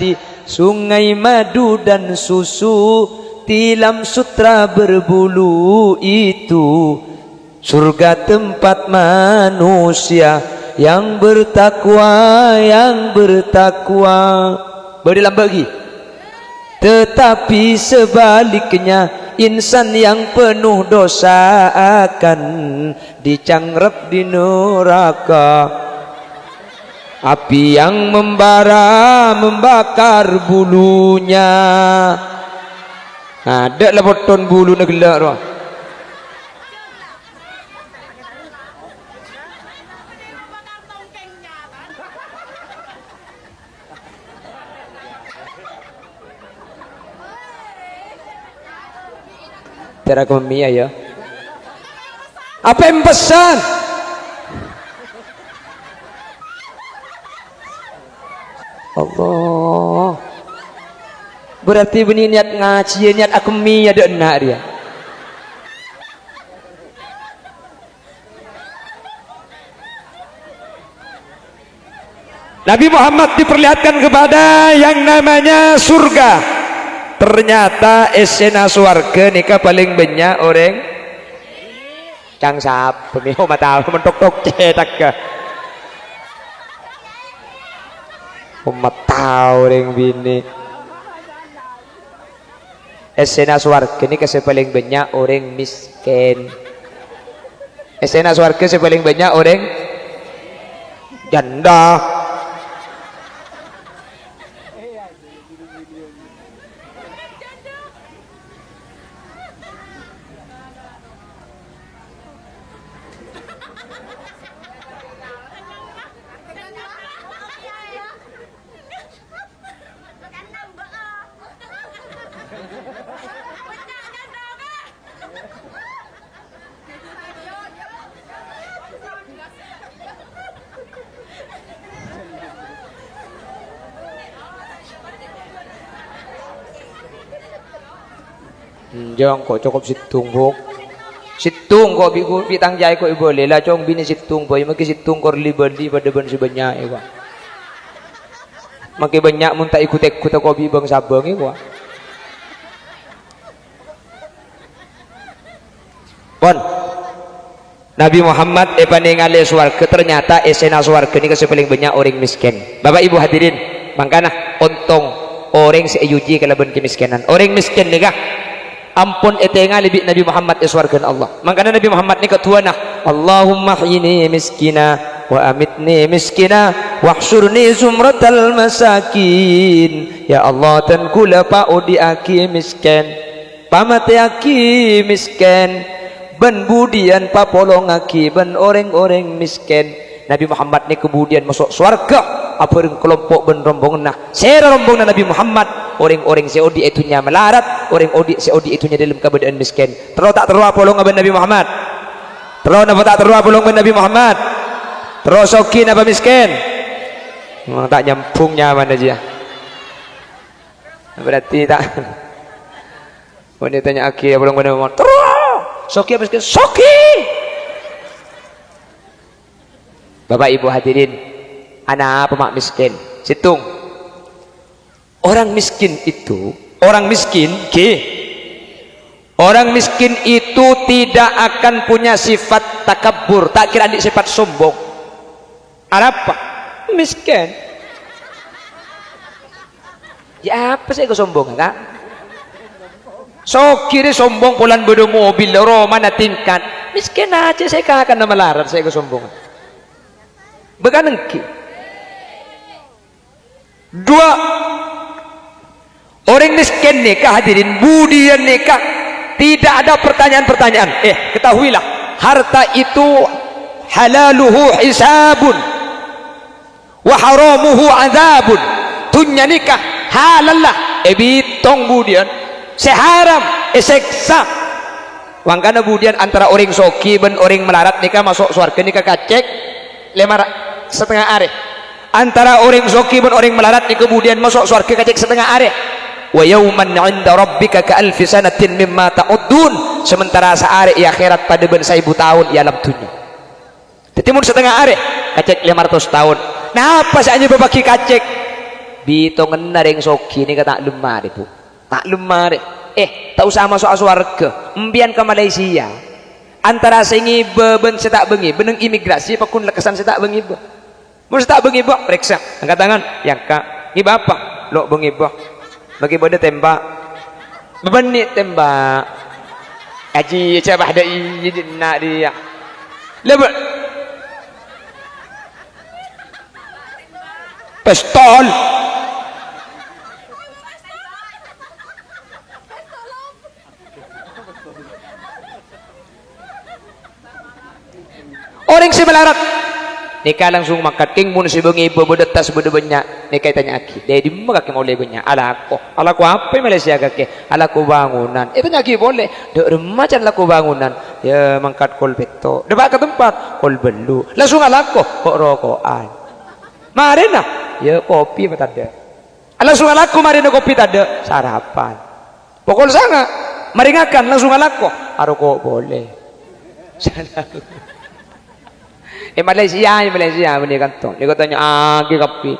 asadi, sungai madu dan susu, tilam sutra berbulu itu surga tempat manusia yang bertakwa, yang bertakwa. Berilah bagi. Tetapi sebaliknya insan yang penuh dosa akan dicangkrep di neraka. Api yang membara membakar bulunya. Ada lah poton bulu nak gelak roh. Tera kemia ya. Apa yang pesan? Allah. Berarti benih niat ngaji, niat akemi ada enak dia. Nabi Muhammad diperlihatkan kepada yang namanya surga. Ternyata esena swarga nikah paling banyak orang cang sap pemiho mata mentok-tok cetak ke mata orang bini. Esena swarga nikah paling banyak orang miskin. Esena swarga paling banyak orang janda. Jangan kok cukup situng bok. Situng kok bitang jai kok boleh lah cong bini situng boy maki situng kor libandi pada ban sebanyak ya. Maki banyak mun tak ikut-ikut kok bi bang sabang ya. Pon. Nabi Muhammad paningale swarga ternyata esena swarga ni kasi paling banyak orang miskin. Bapak Ibu hadirin, mangkana ontong orang seuyuji kalaban kemiskinan. Orang miskin ni kah? Ampun etenga lebih Nabi Muhammad iswargan Allah. Makanya Nabi Muhammad ni ketuana Allahumma hyini miskina wa amitni miskina wahsyurni zumratal masakin. Ya Allah tan kula pa odi aki miskin pamate aki miskin ben budian pa polong aki ben orang-orang miskin. Nabi Muhammad ni kemudian masuk surga apa kelompok ben rombongan nah sera rombongan Nabi Muhammad orang-orang seodi itunya melarat, orang odi seodi itunya dalam keadaan miskin. Terus tak terus polong abang Nabi Muhammad. Terus napa tak terus polong abang Nabi Muhammad. Terus sokin apa miskin? Tak nyambungnya mana aja. Berarti tak. Wanitanya aki polong Nabi Muhammad. Terus sokin apa miskin? Sokin. Bapak Ibu hadirin, anak pemak miskin, situng. Orang miskin itu, orang miskin itu tidak akan punya sifat takabur, tak kira sifat sombong. Apa? Miskin. Ya apa sih kesombongan kak? So kiri sombong pulan bedo mobil, mana tingkat. Miskin aja saya akan nama larat saya kesombongan. Beganengki. Dua, orang miskin nikah hadirin budian nikah tidak ada pertanyaan-pertanyaan. Ketahuilah harta itu halaluhu hisabun wa haramuhu azabun. Tunya nikah halallah bitong budian seharam seksa. Wangkana budian antara orang soki ben orang melarat nikah masuk surga nikah kacek 5,5 are. Antara orang zoki dan orang melarat ni kemudian masuk surga kacik 1/2 are. Wa yauman 'inda rabbika ka alfi sanatin mimma ta'uddun. Sementara seare di akhirat pada ben 1000 tahun di alam dunia. Jadi mun 1/2 are kacik 500 tahun. Nah apa saja berbagi kacik? bitongen na ring soki ni kata lemah bu tak lemah deh tak usah masuk aswarga empian ke Malaysia antara singi beben setak bengi beneng imigrasi pakun lekesan setak bengi bu mun setak bengi bu periksa angkat tangan yang kak ngi bapak lo bengi bu bagi bodoh tembak bebenit tembak aji cabah ada izin nak dia lebih pistol orang si melarat nikah langsung makat king mun si bengi bedetas bedebenya nikah tanya aki dia di mana kaki mau lebenya alaku apa Malaysia kaki alaku bangunan itu nyaki boleh dek remajan laku bangunan ya mangkat kol beto debat ke tempat kol belu langsung alaku kok rokokan marina ya kopi apa tadi langsung alaku marina kopi tadi sarapan pokok sangat meringakan langsung alaku kok boleh Malaysia benih kantong dia katanya agi kapi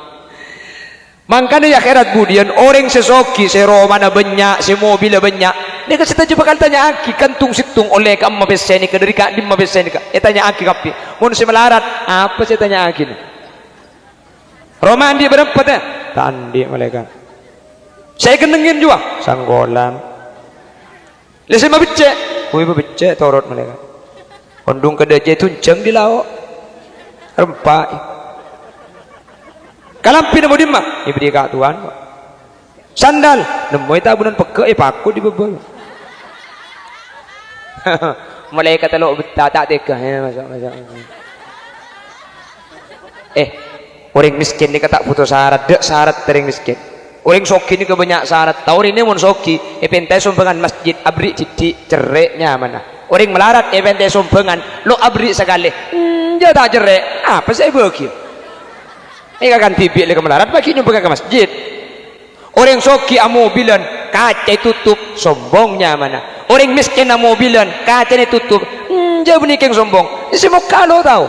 makanya ya akhirat budian orang sesoki seromana banyak semobil banyak dia kasih tahu bakal tanya aki kantung situng oleh kamu mabesen ni ke dari kak dim mabesen ni kak tanya aki kapi mun si melarat apa saya tanya aki ni roman dia berapa ya tandi malaikat saya kenengin juga sanggolan lesi mabecek kui mabecek torot malaikat kondung kedaje tunceng di laut rempah kalampi na mo din ma ibri ka tuan sandal nemoy tabunan pagka paku di bebel malaikat lo betata teka masuk orang miskin ni kata putus syarat dek syarat tering miskin orang soki ni kebanyak syarat tahu ini mun soki pentai sumbangan masjid abri cici cereknya mana orang melarat pentai sumbangan lo abri sekali dia tak cerai apa saya bagi ini akan tibik lagi melarat bagi nyumbang ke masjid orang soki amobilan kaca tutup sombongnya mana orang miskin amobilan kaca ini tutup dia benikeng sombong semua kalau tahu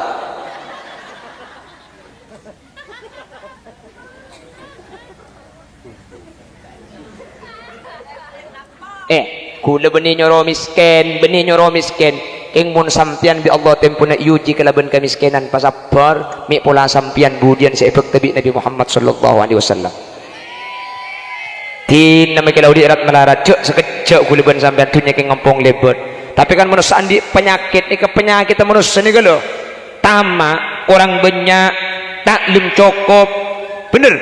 kula benih nyoro miskin ing mun sampian bi Allah tempuna yuji kalaban kemiskinan pasabar mi pola sampian budian seefek tabi Nabi Muhammad sallallahu alaihi wasallam tin nama kalau di erat melarat cek sekecek kula ben sampean dunya ke ngempong lebet tapi kan manusia andi penyakit penyakit manusia ni kalau tamak orang banyak taklim cukup bener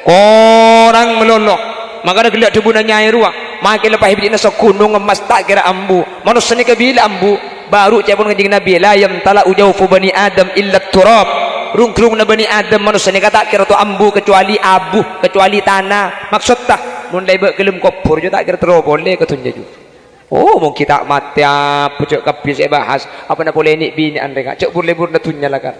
orang melolok makanya gelak debunan nyai ruang makin lepas hibdina sekunung emas tak kira ambu manusia ni kebila ambu baru cabun ngajing Nabi la yamtala ujawfu bani Adam illa turab rung-rung na bani Adam manusia ni kata kira tu ambu kecuali abu kecuali tanah maksud tak mun lebek kelem kopur je tak kira terus boleh ketunja ju mungkin tak mati apa cek kapi saya bahas apa nak boleh ni bini anda cek lebur na tunya lah kan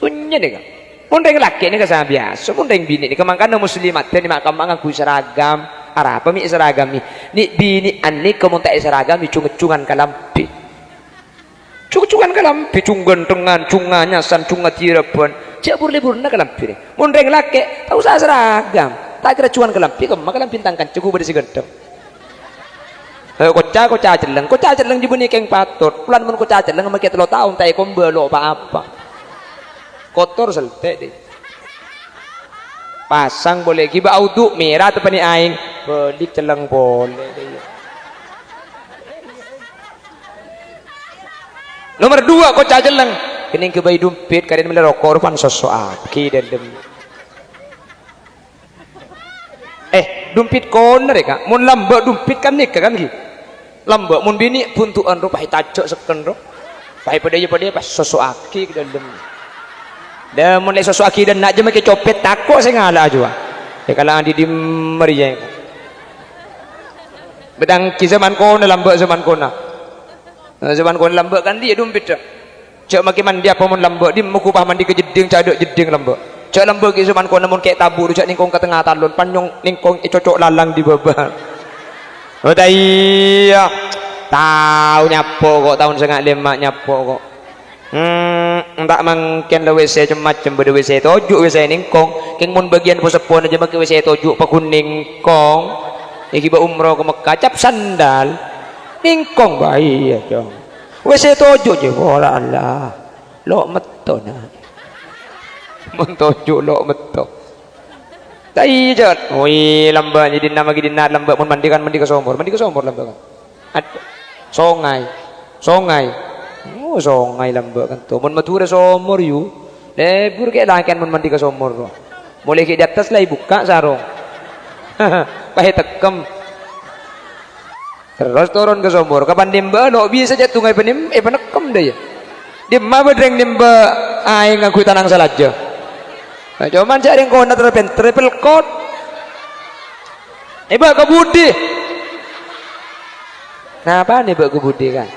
tunya ni kan mun reng laki ni kasah biasa mun reng bini ni kemangkana muslimat ni makam mengaku seragam apa mi seragam ni bini ani kamu tak seragam ni cungan kalampi cungan kalampi cungan tengan cunganya san cunga tirapan cek burlebur na kalampi ni mun reng laki tak usah seragam tak kira cungan kalampi kamu makalam pintangkan cukup berisi gendam kocah celeng dibuni keng patut pulan mun kocah celeng makai 3 tahun tak ikon belo apa kotor selte deh pasang boleh kiba audu merah tu pani aing belik celeng boleh deh. Nomor 2 kocah celeng kening kebai dumpit karen mele rokok rupan sosoaki dedem dumpit koner ka mun lambek dumpit kan nik kan ki lambek mun bini puntuan ro pai tajok seken ro pai pada pas sosoaki ke dedem dah mulai sesuatu dan nak je make copet takut saya ngalah juga kalau andi di meriah bedang ki zaman kona lambek zaman kona lambek kan dia dumpit cak makin mandi apa mun lambek di mukupah mandi ke jeding cadok jeding lambek cak lambek ki zaman kona mun kek tabu cak ningkong ke tengah talun panjang ningkong cocok lalang di bawah iya tahu nyapo kok tahun 95 nyapo kok tak mangken la WC macam beda WC tojuk WC ningkong king mun bagian posepon aja make WC tojuk pa kuning kong iki ba umroh ke Mekah cap sandal ningkong bae ya dong WC tojuk je ora Allah lok meto na mun tojuk lok meto tai jat oi lamba jadi nama gidina lamba mun mandi ke sumur lamba kan songai songai lamba kan to mun mature sumur yu lebur ke lakan mun mandi ke sumur mulai ke di atas lah buka sarung pahe tekem terus turun ke sumur kapan dimba lo bisa jatuh ngai penim penekem deh ya dimma bedreng dimba aing ngaku tanang salaja nah, cuman cari kona triple code iba kebudi napa nih iba kebudi kan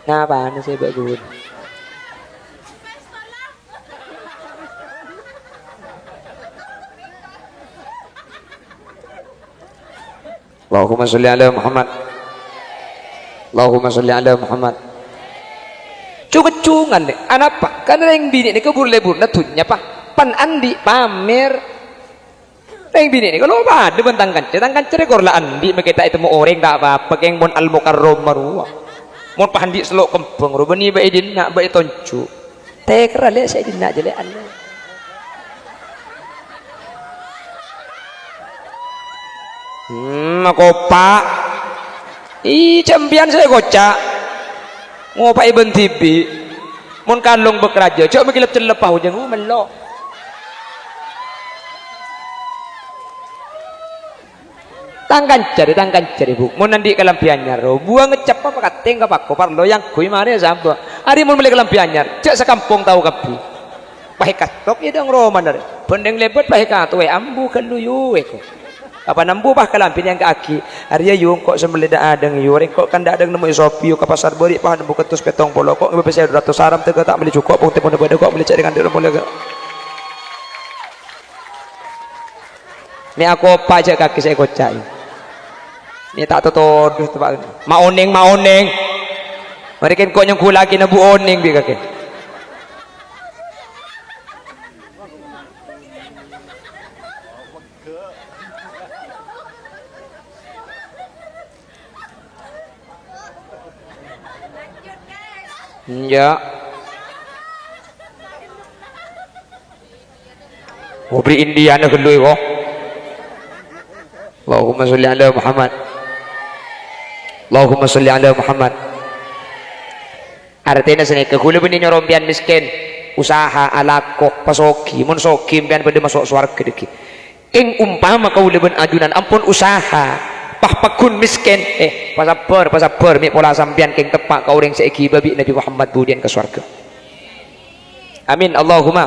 napa nih saya iba kebudi Allahumma sholli ala Muhammad Allahumma sholli ala Muhammad cungan deh anak pak karena yang bini ini kebur lebur natunya pak pan andi pamer yang bini ini kalau ada bentangkan rekor lah andi kita itu mau orang tak apa yang mon al mukarrom maruah mon pahandi selok kempeng rubani bae dinna bae toncu tekra le saya dinna jele anda ako pak campian saya kocak ngopai ben TV mun kalung bekraja cok mikilap celepah hujan melok tangkan cari bu mun nandi kalampiannya ro buang ngecap apa kateng ka pakko parlo yang kui mare samba hari mun beli kalampiannya cek sekampung tahu kapi pahe katok ya dong roman dari pendeng lebet pahe katwe ambu keluyu eko apa nambu bah kalampian yang kaki Arya yung kok sembelida adang yuring kok kan adang nemu sopi ke pasar beri pah nemu ketus petong polo kok ngebesi 200 saram tega tak beli cukup pun tepon pada kok beli cek dengan dia mulai ini aku apa aja kaki saya kocai ini tak tutup maoneng mereka kok nyengku lagi nabu oneng bi kaki ya ngobri Indiana kendui kok Allahumma sholli ala Muhammad Allahumma sholli ala Muhammad artinya sini kekulu bini nyorompian miskin usaha alakok pasoki mun soki pian pada masuk swarga deki ing umpama kau leben ajunan ampun usaha pakun miskin pasabar mi pola sampian keng tepak kau ring seiki babi Nabi Muhammad budian ke surga amin Allahumma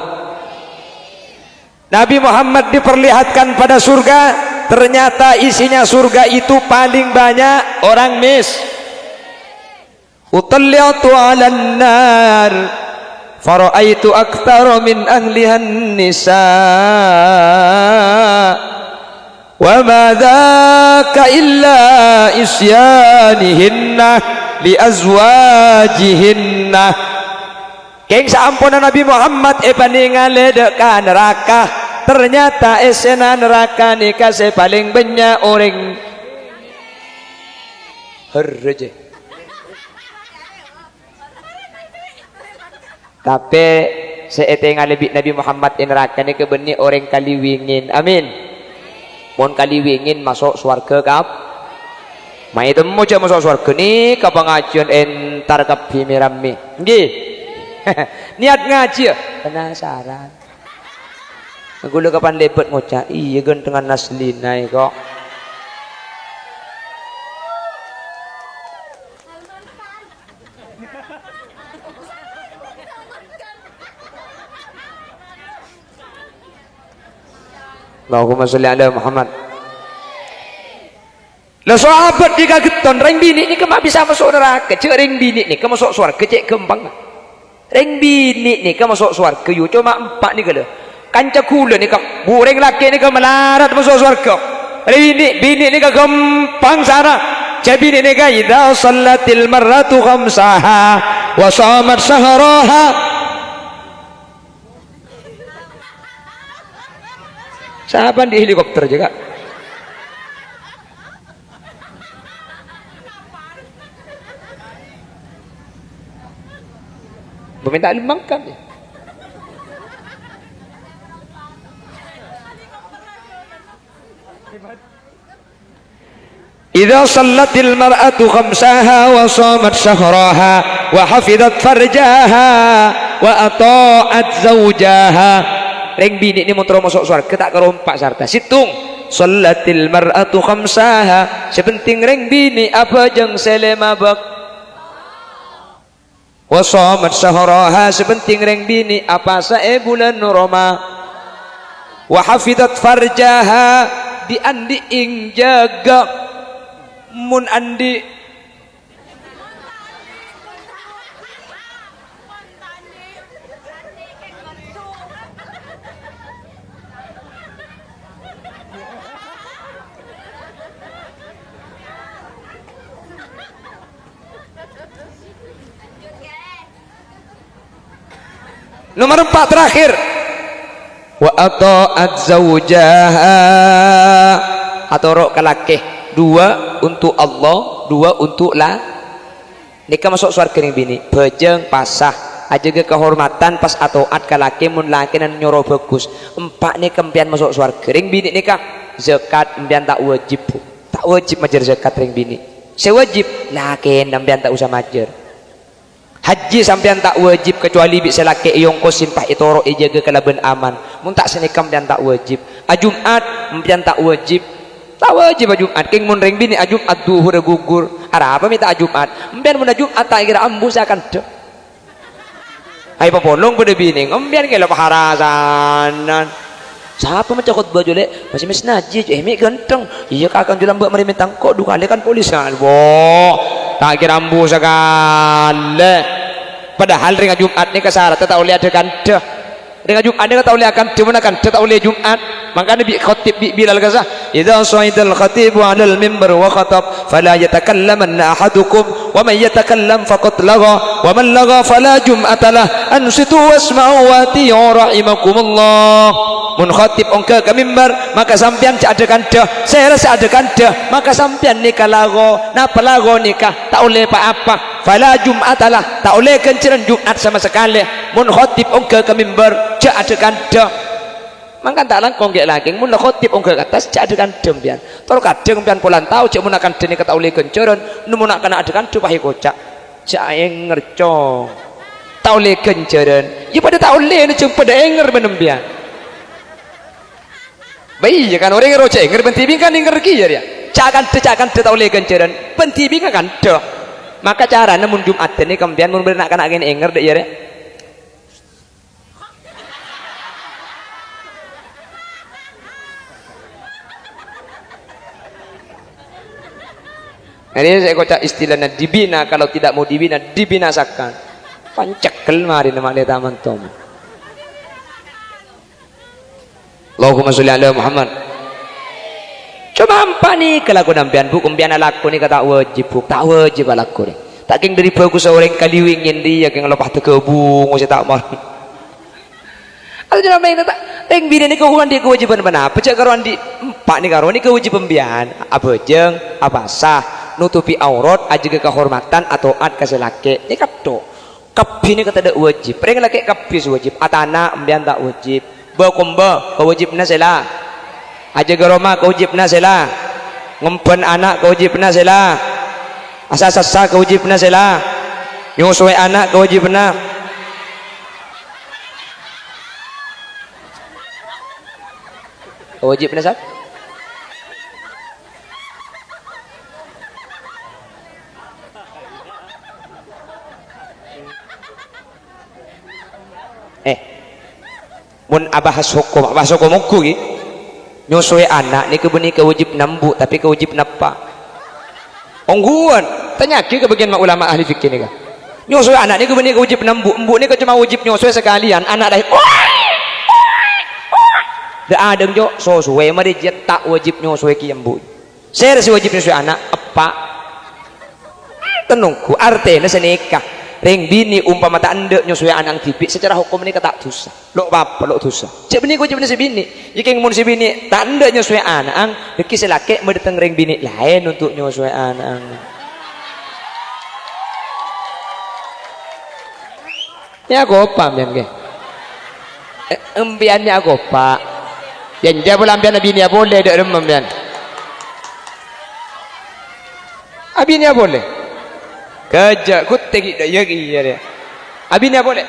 Nabi Muhammad diperlihatkan pada surga ternyata isinya surga itu paling banyak orang utalliyatu 'alan nar fara'aitu aktsara min ahlihan nisa wa ma dzaka illa isyanihinna li azwajihinna keng saampunan Nabi Muhammad paningale deka neraka ternyata esena neraka nikah paling banyak orang herje tapi seetengah lebih Nabi Muhammad neraka ni kebeni orang kaliwingin amin mon kali wingin masuk swarga kap mai temu aja masuk swarga ni ka pengajian entar kapi mirami nggih niat ngaji penasaran ngulu kapan lebet ngocak iya gentengan naslinai kok Allahumma sholli ala Muhammad. Lah sahabat dikageton ring bini ni kemak bisa masuk neraka, cek ring bini ni ke masuk surga cek kembang. Ring bini ni ke masuk surga yu cuma 4 ni ke le. Kanca kula ni ke bureng laki ni ke melarat masuk surga. Ring bini ni ke gempang sana. Jabi ini ka idza shallatil mar'atu khamsaha wa shamat shahraha. Sahabat di helikopter juga. Meminta ilmu mangkam ya. Idza shallatil mar'atu khamsaha wa shamat shahraha wa hafizat farjaha wa ata'at zawjaha. Reng bini ini montro masuk surga tak kerompak sarta situng. Shallatil mar'atu khamsaha, sepenting reng bini apa jeng selema bak. Wa shamat shahraha, sepenting reng bini apa sae bulan Roma. Wa hafizat farjaha, di andi ing jaga mun andi nomor 4 terakhir wa ata'at zawjaha, atau kalakeh dua untuk Allah, dua untuk lah nikah masuk surga ning bini bejeng pasah aja ke kehormatan pas atoat kalaki mun laki nan nyoro bagus empat nih kempian masuk surga ning bini nikah zakat empian tak wajib majer zakat ring bini sewajib laki empian tak usah majer haji sampean tak wajib kecuali bisa laki yongko simpah itoro ijaga kelaban aman mun tak senikam empian tak wajib ajumat empian tak wajib Jumat king mun ring bini Jumat duhur gugur ara apa minta Jumat empian mun Jumat tak kira ambus akan de ai papolong pada bini empian kela paharasanan siapa mencakot baju lek masih mes najis mi ganteng iya kakang jual mbak mari mentang kok dua kali kan polis kan boh tak kira ambus akan le padahal ring Jumat ni kesara tak boleh ada kan de ring Jumat ni tak boleh akan de mana kan tak boleh Jumat makanya bi khatib bi Bilal kasa idza sa'idal khatibu 'alal mimbar wa khatab fala yatakallamanna ahadukum wa man yatakallam faqad lagha wa man lagha fala jum'ata lah ansitu wasma'u wa ati'u rahimakumullah mun khatib ongka ke mimbar maka sampean adakan dah saya rasa adakan dah maka sampean nikah lago napa lago nikah tak oleh apa-apa fala jum'ata lah tak oleh kenceran Jumat sama sekali mun khatib ongka ke mimbar adakan dah mangkan tak langkong gek lagi mun khotib ongke atas cak adekan dempian tol kadeng pian polan tau cek mun akan dene kata oleh kenceran nemu nak kena adekan dupahi kocak cak yang ngercong tak oleh kenceran ya pada tak oleh ni cuma pada enger benempian bayi ya kan orang ngeroce enger pentibing kan enger ki ya cak akan tak oleh kenceran pentibing kan dah maka cara namun Jumat ini kemudian mun nak kena enger dek ya ini saya kocak istilahnya dibina, kalau tidak mau dibina dibinasakan pancekel mari nama dia taman tom Allahumma sholli ala Muhammad coba apa nih kelakuan ambian bu kumbian alaku nih kata wajib bu tak wajib alaku nih tak keng dari bagus seorang kali wingin dia keng lepas tekebung saya tak mau atau jangan main tak teng bini ni keuangan dia kewajiban mana pecah karuan di empat ni karuan ni kewajiban bian apa jeng apa sah nutupi aurat aja ke kehormatan atau ad kasih laki ini kapto kapi ini kata ada wajib reng laki kapi wajib atana ambian tak wajib bakumba kewajibna sela aja ke Roma kewajibna sela ngumpen anak kewajibna sela asa-asa kewajibna sela nyusuai anak kewajibna kewajibna sah mun abahas hukum hukum ki nyusui anak ni kebeni kewajib nambu tapi kewajib napa ongguan tanya ki ke bagian ulama ahli fikih ni kan nyusui anak ni kebeni kewajib nambu embu ni cuma wajib nyusui sekalian anak dah dah ada jo so suwe mari jet tak wajib nyusui ki embu saya rasa wajib nyusui anak apa tenungku artinya senikah ring bini umpama tak andek nyusui anang tipi secara hukum ini tak dosa lo apa lo dosa cek bini ku cek bini si bini jika mun si bini tak andek nyusui anang deki selake mendatang ring bini lain untuk nyusui anang ya gopa mian ke embiannya gopa yang dia boleh ambian bini ya boleh dek remem mian abinya boleh kerja kutek dah ya dia abinya boleh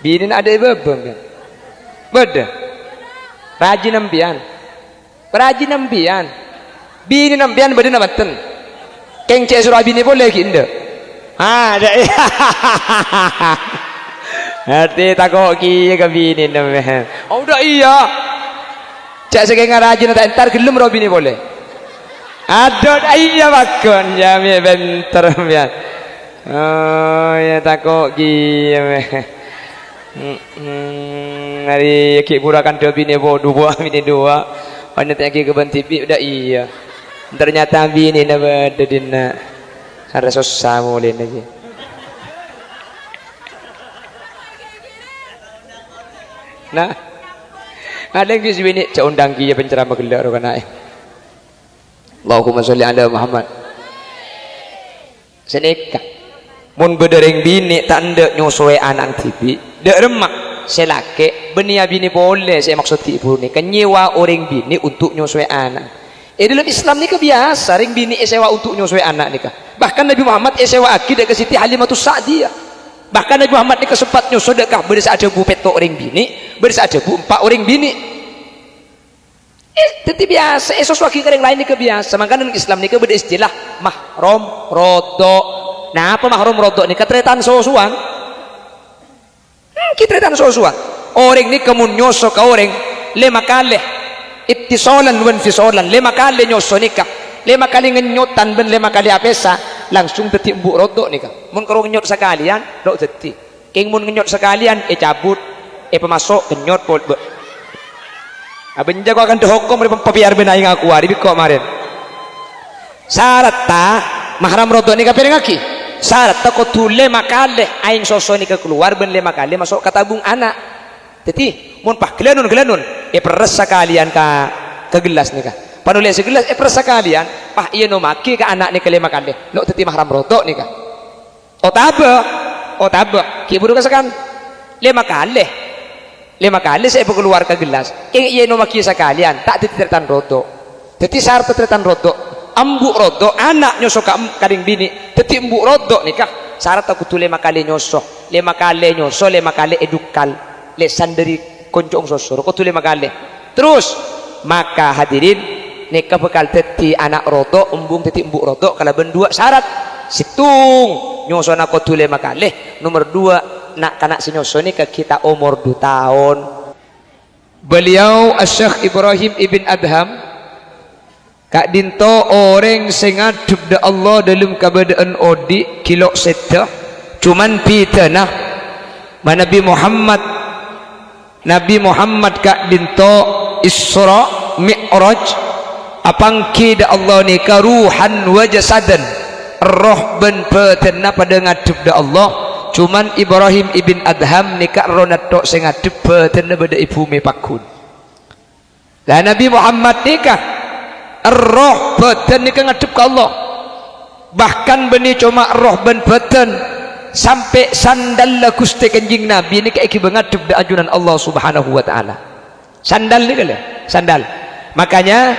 bini nak ada bebem kan beda rajin ambian bini ambian beda nak baten keng cek surah bini boleh kinda ada hati takut kia ke bini namanya oh udah iya cak sekenga rajin tak entar gelem roh bini boleh ada iya bakon jami bentar ya oh ya takut kia hari ki burakan dua bini dua bini dua anda tak ki keban TV udah iya ternyata bini na beda dina ada susah mulai lagi nah ada yang kisah bini cak undang kia penceramah gelar kan naik Allahumma sholli ala Muhammad senikah mun bedereng bini tak ndak nyusui anak TV dek remak selake benia bini boleh saya maksud ibu ni kenyewa orang bini untuk nyusui anak dalam Islam ni kebiasa ring bini sewa untuk nyusui anak nikah bahkan Nabi Muhammad sewa akid ke Siti Halimatus Sa'diyah bahkan Nabi Muhammad ni kesempat nyusui dekah berisa ada bu petok orang bini berisa ada bu 4 orang bini itu biasa sesuatu yang lain ni kebiasa makanya dalam Islam ni beda istilah mahram rodok nah apa mahram rodok ni ketretan sosuan ketretan sosuan orang ni kamu nyosok ke orang 5 kali ittisalan wan fisalan 5 kali nyosok nikah 5 kali ngenyotan ben 5 kali apesa langsung detik mbuk rodok nikah mun karo ngenyot sekalian dok detik king mun ngenyot sekalian cabut pemasok kenyot pol abang jago akan dihukum dari papiar benaing aku hari kok kemarin syarat ta mahram rodok nikah piring aki syarat ta ko tule makale aing soso nikah keluar ben 5 kali masuk ke tabung anak jadi mun pah gelanun peres sekalian ke gelas nikah panulis segelas peres sekalian pah iya no maki ke anak nikah 5 kali lo teti mahram rodok nikah otabah ki buru kasakan 5 kali saya keluar ke gelas yang iya no maki sekalian tak ditretan rodok jadi syarat tetretan rodok ambuk rodok anak nyosok kading bini jadi ambuk rodok nikah syarat aku tuh 5 kali nyosok 5 kali edukal lesan dari koncong sosor aku tuh 5 kali terus maka hadirin nikah bekal teti anak rodok embung teti ambuk rodok kalau berdua syarat situng nyosok aku tuh 5 kali nomor 2 nak kanak sinyoso ni ke kita umur 2 tahun beliau Syekh Ibrahim Ibn Adham kak dinto orang sengadub da Allah dalam keadaan odi kilo setah cuman pitana Nabi Muhammad kak dinto Isra Mi'raj apangki da Allah ni karuhan wa jasadan roh ben petena pada ngadub da Allah cuman Ibrahim Ibn Adham nikah ronatok sing ngadep betene beda ibu me pakun lah Nabi Muhammad nikah roh beten nikah ngadep ke Allah bahkan beni cuma roh ben beten sampai sandal la Gusti Kanjeng Nabi nikah iki ngadep da ajunan Allah Subhanahu wa taala sandal ni kala sandal makanya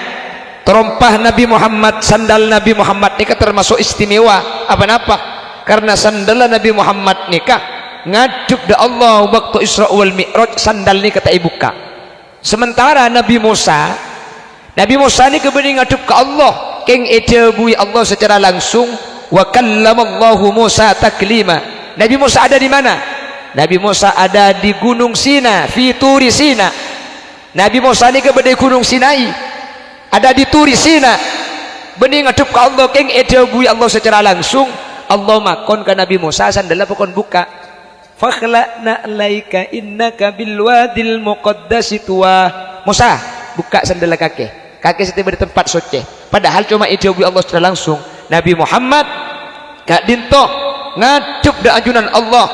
terompah Nabi Muhammad sandal Nabi Muhammad nikah termasuk istimewa apa-apa karena sandal Nabi Muhammad nikah ngadep da Allah waktu Isra wal Mi'raj sandal ni kata ibuka sementara Nabi Musa ni kebeni ngadep ke Allah keng edebui Allah secara langsung wa kallamallahu Musa taklima Nabi Musa ada di mana Nabi Musa ada di Gunung Sina fi Turi Sina Nabi Musa ni kebeni Gunung Sinai ada di Turi Sina beni ngadep ke Allah keng edebui Allah secara langsung Allah makon ke Nabi Musa sandala pokon buka fakhla'na alaika innaka bilwadil muqaddasi tuwa Musa buka sandala kakek setiba di tempat suci padahal cuma ijawi Allah secara langsung. Nabi Muhammad kak dinto ngadup da ajunan Allah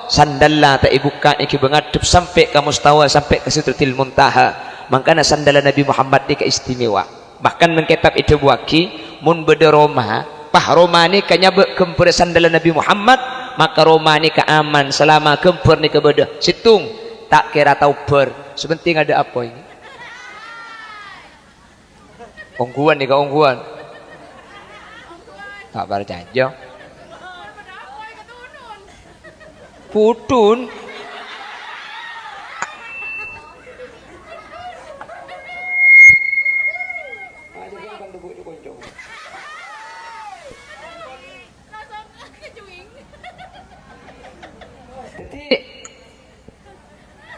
sandalla tak ibuka iki bengadup sampai ke mustawa, sampai ke sidratil muntaha. Makanya sandala Nabi Muhammad ni istimewa. Bahkan mengkitab itu buaki mun beda Roma pah Roma ni kanya kempur sandala Nabi Muhammad, maka Roma ni ke aman selama kempur ni ke beda situng tak kira tahu ber sepenting ada apa ini ongguan ni ke ongguan tak berjanji putun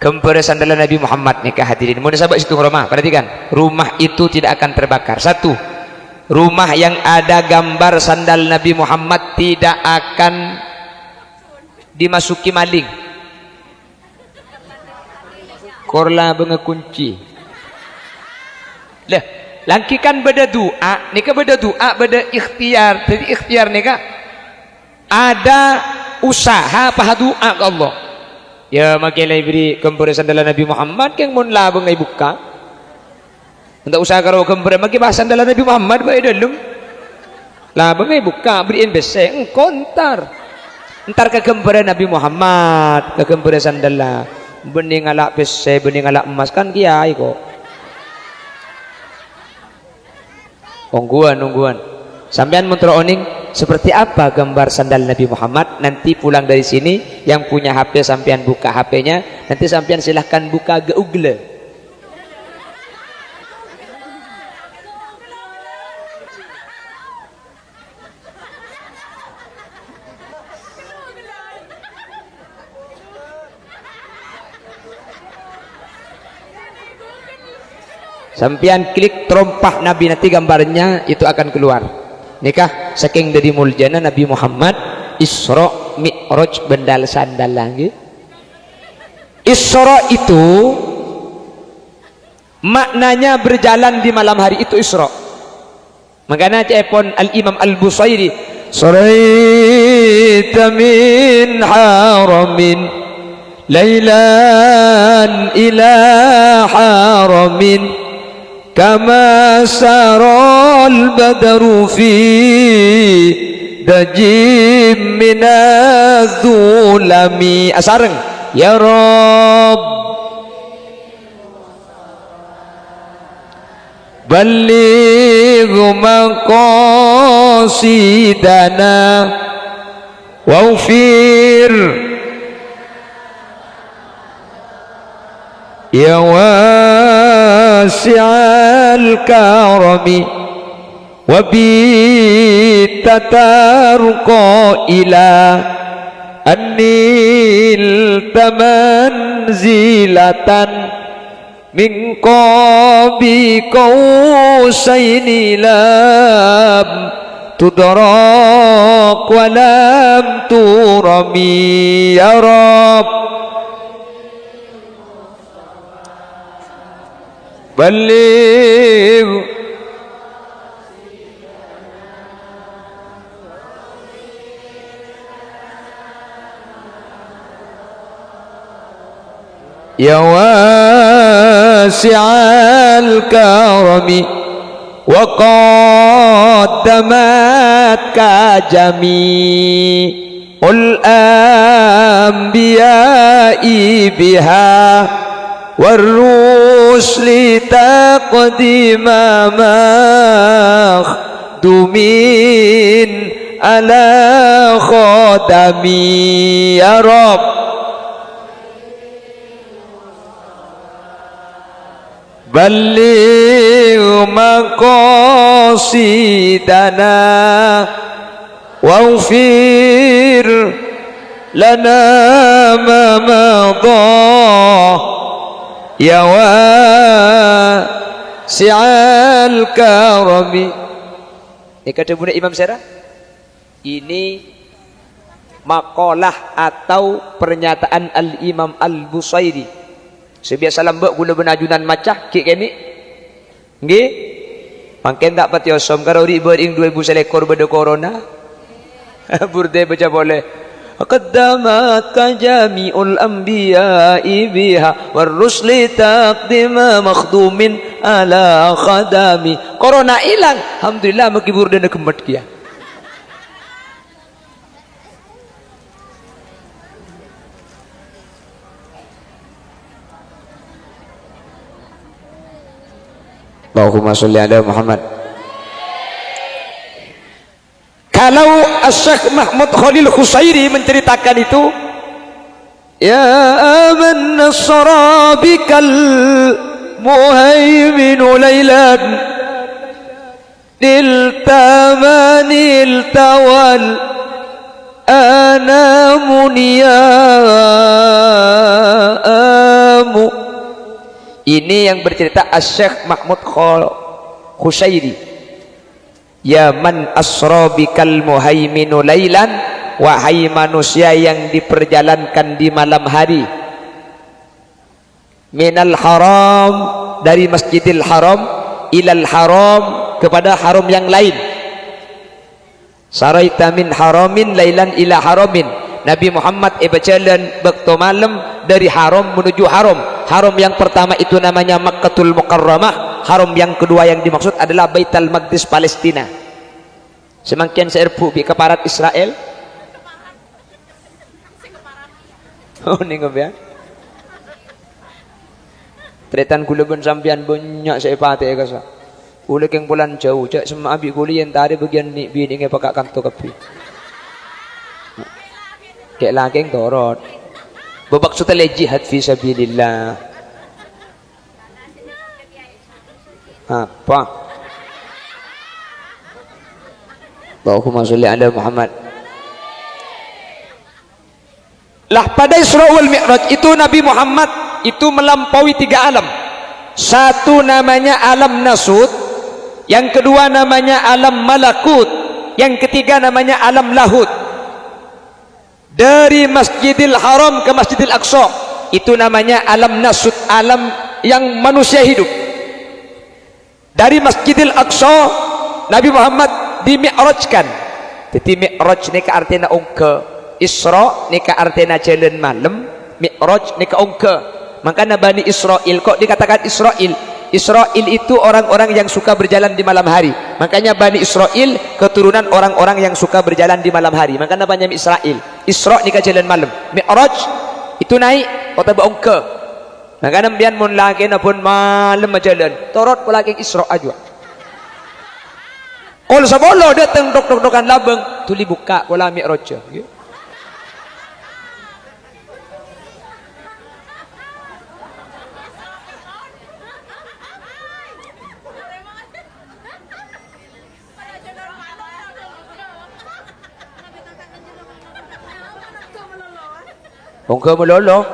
kempur sandalan Nabi Muhammad nikah hadirin. Mau sahabat situ rumah, perhatikan, rumah itu tidak akan terbakar. Satu, rumah yang ada gambar sandal Nabi Muhammad tidak akan dimasuki maling. Korla bengekunci. Lah, laki kan beda doa, nikah beda doa, beda ikhtiar. Jadi ikhtiar nikah ada usaha paha doa ke Allah. Ya makilah beri kempur sandalan Nabi Muhammad yang mun lah bengai buka. Untuk usaha karo kempur maki bahasa sandalan Nabi Muhammad bae dalam. Lah bengai buka beriin beseng kontar. Entar ke kempur Nabi Muhammad, ke kempur sandalan. Bening alak bese, bening alak emas kan kiai kok. Ongguan. Sampean mun oning seperti apa gambar sandal Nabi Muhammad? Nanti pulang dari sini yang punya HP sampean buka HP-nya, nanti sampean silahkan buka Google. Sampean klik terompah Nabi, nanti gambarnya itu akan keluar. Nikah saking dari muljana Nabi Muhammad Isra Mi'raj bendal sandal lagi. Isra itu maknanya berjalan di malam hari, itu Isra. Makanya cepon Al-Imam Al-Busairi saraita min haramin lailan ila haramin kama saral badru fi dajim minadzulami asareng ya Rabb balligh maqasidana waghfir ya wasi'al karami wa bi tatarqa ila annil tamanzilatan min qabi qausaini lam tudrak wa lam turami ya Rabb balligh ya wasi'al karami wa qaddamat ka jami'ul anbiya'i biha warrusli taqdima makhdumin ala khadami ya Rabb balligh maqasidana waghfir lana ma madha ya wasi'al karami. Ini kata Bunda Imam Syarah, ini makalah atau pernyataan Al-Imam Al-Busairi. Sebiasa lambak guna benajunan macah kik kini nggih Mangken tak pati osom karo ri bering 2000 selekor beda corona. Burde baca boleh. Qaddamat jami'ul anbiya'i biha warrusli taqdima makhdumin ala khadami. Corona hilang, alhamdulillah maki burde na kemet kia. Allahumma sholli ala Muhammad. Kalau Syekh Mahmud Khalil Khusairi menceritakan itu, ya man nasra bikal muhaimin lailan niltamanil tawal anamuniyamu. Ini yang bercerita Syekh Mahmud Khusairi. Ya man asra bikal muhaiminu lailan, wahai manusia yang diperjalankan di malam hari, minal haram, dari masjidil haram, ilal haram, kepada haram yang lain. Saraita min haramin lailan ila haramin. Nabi Muhammad berjalan waktu malam dari haram menuju haram. Haram yang pertama itu namanya Makkahul Mukarramah. Haram yang kedua yang dimaksud adalah Baitul Maqdis Palestina. Semakin serbu bi keparat Israel. Oh ni ngopian. Tretan kula pun sampean banyak saya pate kasa. Kula keng bulan jauh cak semua abi kula yang tadi bagian ni bini nge pakak kanto kapi. Kek lageng torot. Babak sutale jihad fi sabilillah. Apa? Allahumma sholli ala Muhammad. Lah pada Isra wal Mi'raj itu Nabi Muhammad itu melampaui 3 alam. Satu namanya alam nasut, yang kedua namanya alam malakut, yang ketiga namanya alam lahut. Dari Masjidil Haram ke Masjidil Aqsa itu namanya alam nasut, alam yang manusia hidup. Dari Masjidil Aqsa Nabi Muhammad dimi'rajkan. Jadi mi'raj ni ka artinya ongke, Isra ni ka artinya jalan malam, mi'raj ni ka ongke. Makanya Bani Israel kok dikatakan Israel. Israel itu orang-orang yang suka berjalan di malam hari. Makanya Bani Israel keturunan orang-orang yang suka berjalan di malam hari. Makanya banyak Israel. Isra ni ka jalan malam, mi'raj itu naik kota ongke. Makanya bian mun lagi na pun malam berjalan. Torot pula lagi Isra aja. Kalau sebolo datang dok-dokan labeng, tuli buka pola mi'raj. Okay? Bongke melolo.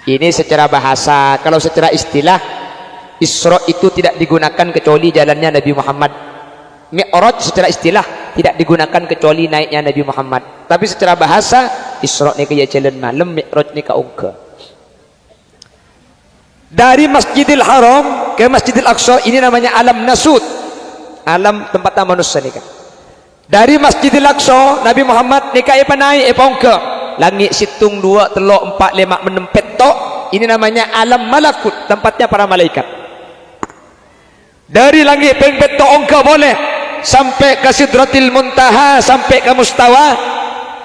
Ini secara bahasa. Kalau secara istilah, Isra itu tidak digunakan kecuali jalannya Nabi Muhammad. Mi'raj secara istilah tidak digunakan kecuali naiknya Nabi Muhammad. Tapi secara bahasa, Isra ni kaya jalan malam, Mi'raj ni ka ongke. Dari Masjidil Haram ke Masjidil Aqsa ini namanya alam nasut, alam tempat manusia ni kan. Dari Masjidil Aqsa Nabi Muhammad nikah apa naik apa ongke. Langit situng 2 telok 4 5 6 petok. Ini namanya alam malakut, tempatnya para malaikat. Dari langit peng petok ongke boleh sampai ke Sidratil Muntaha, sampai ke Mustawa.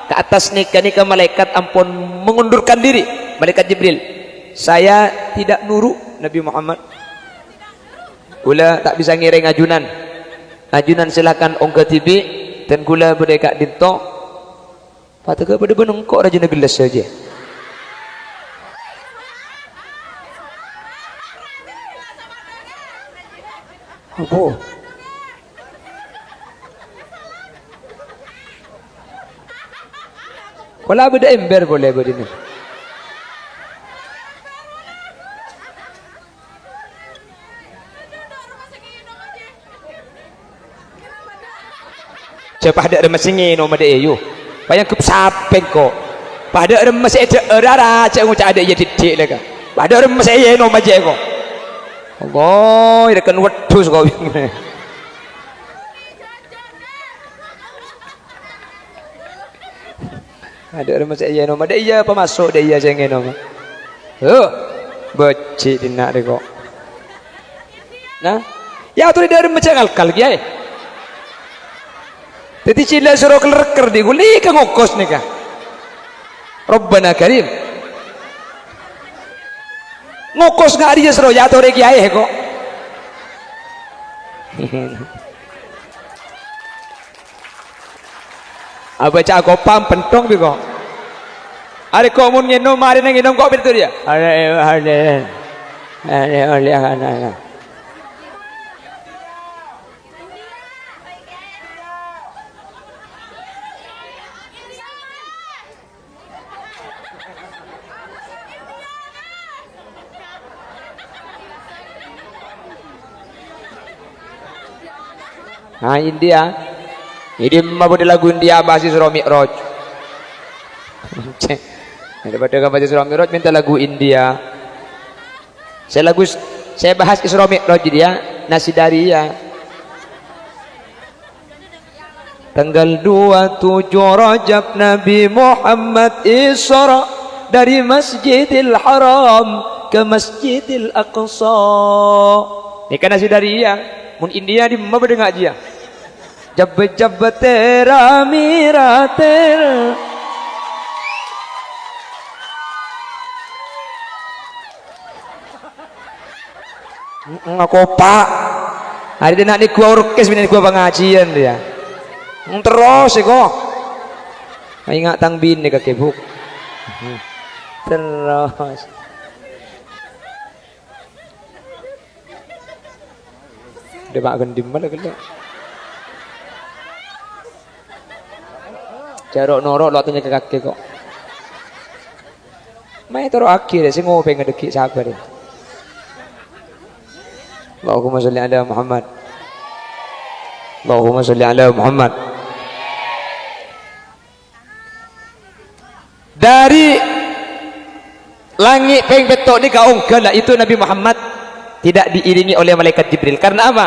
Ke atas nikah malaikat ampun mengundurkan diri. Malaikat Jibril, saya tidak nurut Nabi Muhammad. Kula tak bisa ngiring ajunan. Ajunan silakan ongke TV. Dan gula berdeka dinto pataka pada benengkok raja gelas saja. Apa? Kalau beda ember boleh berdini. Cepat ada remas ingin nama dia you. Bayang kepsapeng kok. Pada remas ada erara cak ngucak ada ya didik lega. Pada remas saya nama je kok. Allah dekan wedhus kau. Ada orang masuk iya nama, ada iya apa masuk ada iya saya nama. Beci dinak deh kok. Nah, ya tu dia macam kal kiai. Jadi cila suruh keler di guli ke ngokos nih kah? Rabbana Karim. Ngokos nggak dia suruh ya tu orang kiai kok. Apa cak kopam pentong bi kok. Ada komun ngenom mari nang ngenom kok betul dia. Ada. Nah India ini mabudi lagu India bahasa surah Mi'raj. Daripada kan bahasa surah Mi'raj minta lagu India. Saya bahas surah Mi'raj dia Nasidaria. Tanggal 27 Rajab Nabi Muhammad Isra dari Masjidil Haram ke Masjidil Aqsa. Ini kan Nasidaria. Mun India di mana dengar aja. Jab tera mira tera. Ngakopak. Hari dia nak ni gua orkes bini gua pengajian dia. Terus kok. Ingat tang bin ni kakek buk. Terus. Dia makan di mana kalau? Jarok norok lo tanya ke kakek kok. Mai taruh akhir sih ngopi ngedeki sabar ya. Allahumma sholli ala Muhammad. Allahumma sholli ala Muhammad. Dari langit peng betok ni kau lah itu Nabi Muhammad tidak diiringi oleh malaikat Jibril. Karena apa?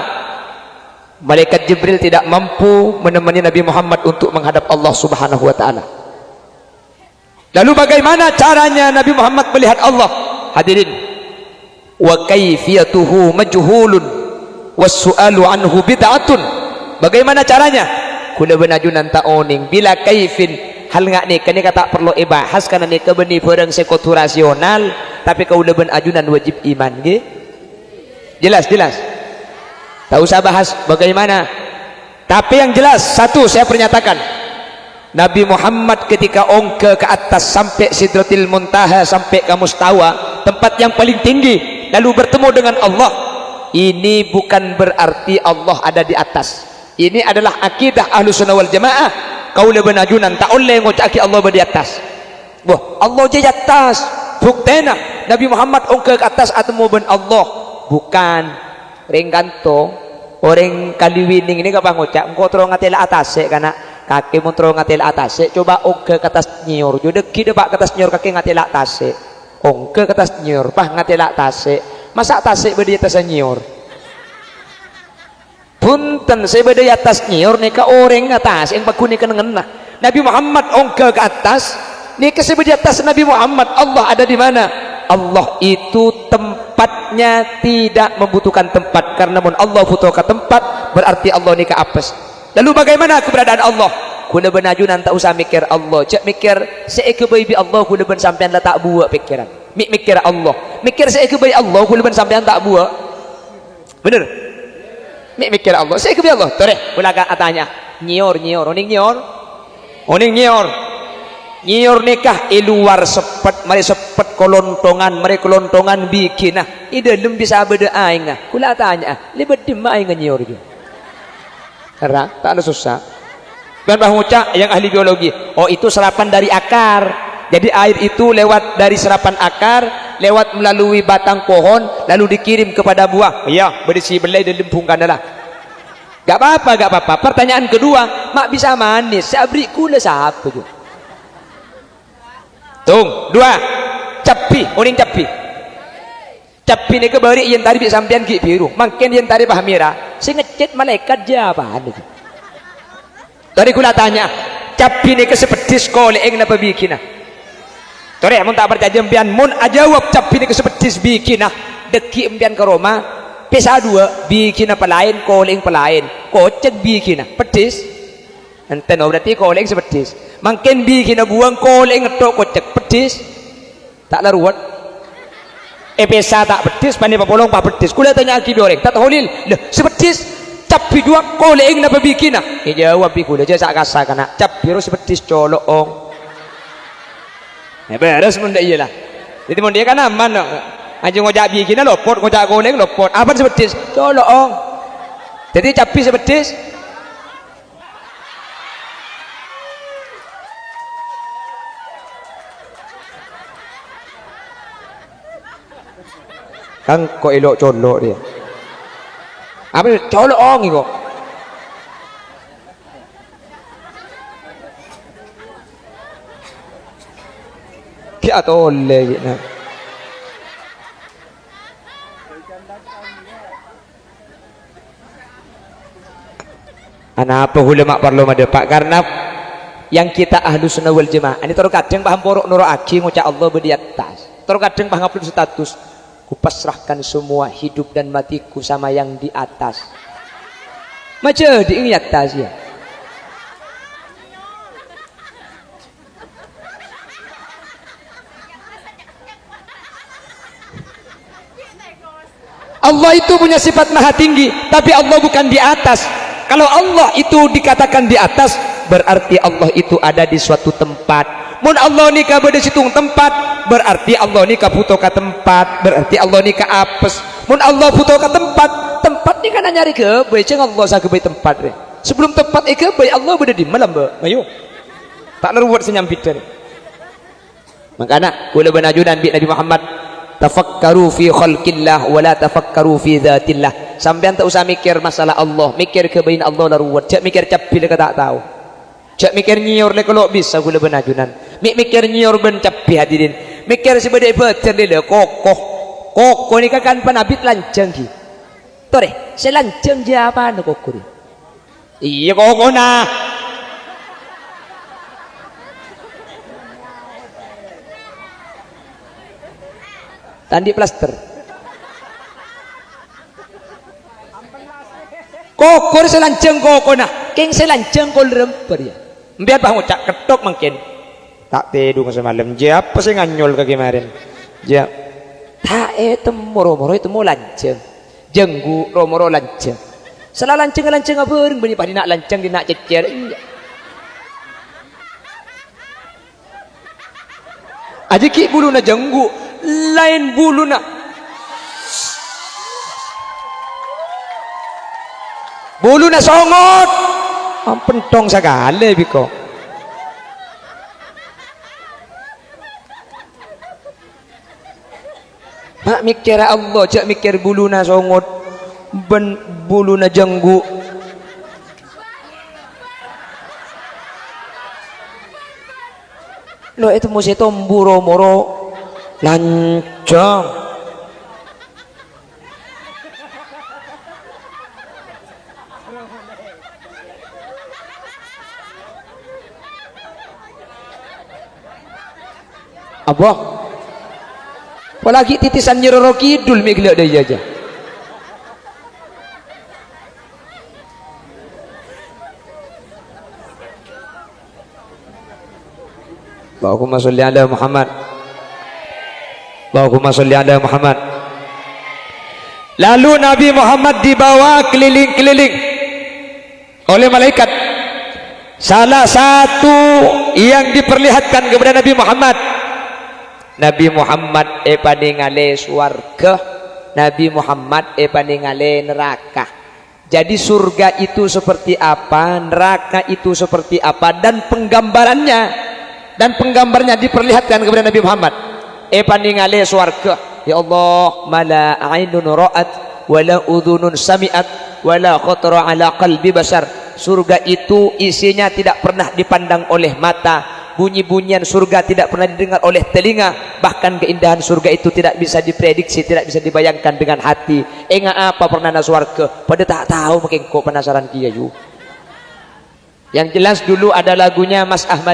Malaikat Jibril tidak mampu menemani Nabi Muhammad untuk menghadap Allah Subhanahu wa taala. Lalu bagaimana caranya Nabi Muhammad melihat Allah? Hadirin, wa kaifiyatuhu majhulun was-su'alu anhu bid'atun. Bagaimana caranya? Kula benajunan taoning bila kaifin hal ngak ni kani kata perlu ibahas karena ni kebeni perang sekoturasional tapi kau leben ajunan wajib iman nggih. Jelas. Tak usah bahas bagaimana. Tapi yang jelas satu saya pernyatakan, Nabi Muhammad ketika ongke ke atas sampai Sidratil Muntaha sampai ke Mustawa, tempat yang paling tinggi, lalu bertemu dengan Allah. Ini bukan berarti Allah ada di atas. Ini adalah akidah Ahlussunnah wal Jamaah. Kau leben ajunan tak oleh ngocaki Allah di atas. Wah, Allah je di atas. Buktena Nabi Muhammad ongke ke atas atau ben Allah. Bukan rengganto orang kaliwining ini kapang ngocak engkau terong ngatela atas karena kaki mau terong ngatela atas coba ongke ke atas nyiur jadi kita pak ke atas nyiur kaki ngatela atas ongke ke atas nyiur pah ngatela atas masa atas berdiri atas nyiur punten saya berdiri atas nyiur nih ke orang atas yang baku nih kenengena Nabi Muhammad ongke ke atas nih ke saya berdiri atas Nabi Muhammad. Allah ada di mana? Allah itu tempatnya tidak membutuhkan tempat karena mun Allah butuhkan tempat berarti Allah ni ke apes. Lalu bagaimana keberadaan Allah? Kula benajunan tak usah mikir Allah, cak mikir seeke bayi Allah kula ben sampean tak buat pikiran. Mikir Allah, mikir seeke bayi Allah kula ben sampean tak buat. Bener? Mikir Allah, seeke bayi Allah. Tore, kula tanya, nyior, oning nyior. Nyior nikah luar sepet mari sepet kolontongan bikin nah i dalam bisa beda aing ah kula tanya lebet di aing nyior je karena tak ada susah dan bahuca yang ahli biologi oh itu serapan dari akar jadi air itu lewat dari serapan akar lewat melalui batang pohon lalu dikirim kepada buah iya berisi belai dalam pungkan adalah gak apa-apa pertanyaan kedua mak bisa manis sabri kula siapa tu Tung, dua, capi, oning capi. Tapi ni kebari yang tadi sampean ki biru, makin yang tadi bah merah. Si ngecet malaikat je apaan itu? Tadi kula tanya, tapi ni kesepedis koleng napa bikinah? Tore mun tak percaya empian mun ajawab tapi ni kesepedis bikinah, deki empian ke Roma, pesa dua bikin apa lain, koleng pelain, kocek bikinah, pedis. Enten berarti koleng sepedis. Makin bikin buang koleng ngetok kocek pedis. Tak laruat. Pesa tak pedis, pani papolong pak pedis. Kula tanya aki bioreng, tak taholil. Lah, sepedis tapi dua koleng napa bikin ah? Jawab kula je sak kasa kana. Cap biru sepedis colok ong. Beres mun dak iyalah. Jadi mun dia kan aman no. Aja ngojak bikin lopot, ngojak koleng lopot. Apa sepedis? Colok ong. Jadi capi sepedis. Kan kok elok colok dia. Apa colok ong kok. Ki atole gitu. Ana apa ulama perlu madepak karena yang kita ahlu sunnah wal jamaah ini terus kadang paham porok nurut aki ngucap Allah di atas, terus kadang paham upload status kupasrahkan semua hidup dan matiku sama yang di atas. Macam di atas ya. Allah itu punya sifat maha tinggi, tapi Allah bukan di atas. Kalau Allah itu dikatakan di atas, berarti Allah itu ada di suatu tempat. Mun Allah ni ka beda situng tempat, berarti Allah ni ka butuh ka tempat, berarti Allah ni ka apes. Mun Allah butuh ka tempat, tempat ni kan nyari ke bae ceng Allah sa ke bae tempat re. Sebelum tempat ke bae Allah beda di malam be. Ayo. Tak neruat senyampit re. Makana kula benajudan bi Nabi Muhammad, tafakkaru fi khalqillah wa la tafakkaru fi dzatillah. Sampean tak usah mikir masalah Allah, mikir ke bae Allah laruat. Cak mikir capil ke tak tahu. Cak mikir nyiur le kalau bisa gula benajunan. Mikir nyiur ben capi hadirin. Mikir sebedai beter dia kokoh. Kokoh ni kan panabit lancang ki. Tore, saya lancang je apa anu kokoh ni? Iya kokoh nah. Tandi plaster. Kokoh selancang kokoh nah. Keng selancang kol rempar ya. Biar bah ngucap ketok mungkin. Tak tidur semalam. Apa sih nganyol ke kemarin? Jap. Tak moro-moro itu mau lancang. Jenggu romoro lancang. Salah lancang apa? Bani padi nak lancang dia nak cecer. Aja ki bulu na jenggu, lain bulu na. Bulu na songot. Pentong sagale biko. Mak mikir Allah, cak mikir bulu na songot, ben bulu na jenggu. Lo itu mesti tomburo moro lancang. Apa? Apalagi titisan Nyiroro Kidul miglek dia aja. Allahumma sholli ala Muhammad. Allahumma sholli ala Muhammad. Lalu Nabi Muhammad dibawa keliling-keliling oleh malaikat. Salah satu yang diperlihatkan kepada Nabi Muhammad, Nabi Muhammad paningale swarga, Nabi Muhammad paningale neraka. Jadi surga itu seperti apa, neraka itu seperti apa, dan penggambarnya diperlihatkan kepada Nabi Muhammad. Paningale swarga, ya Allah, mala ainun ra'at wala udhunun sami'at wala khatara ala qalbi basar. Surga itu isinya tidak pernah dipandang oleh mata, bunyi-bunyian surga tidak pernah didengar oleh telinga, bahkan keindahan surga itu tidak bisa diprediksi, tidak bisa dibayangkan dengan hati. Enggak apa pernah na swarga pada tak tahu, makin kok penasaran kia yu. Yang jelas dulu ada lagunya Mas Ahmad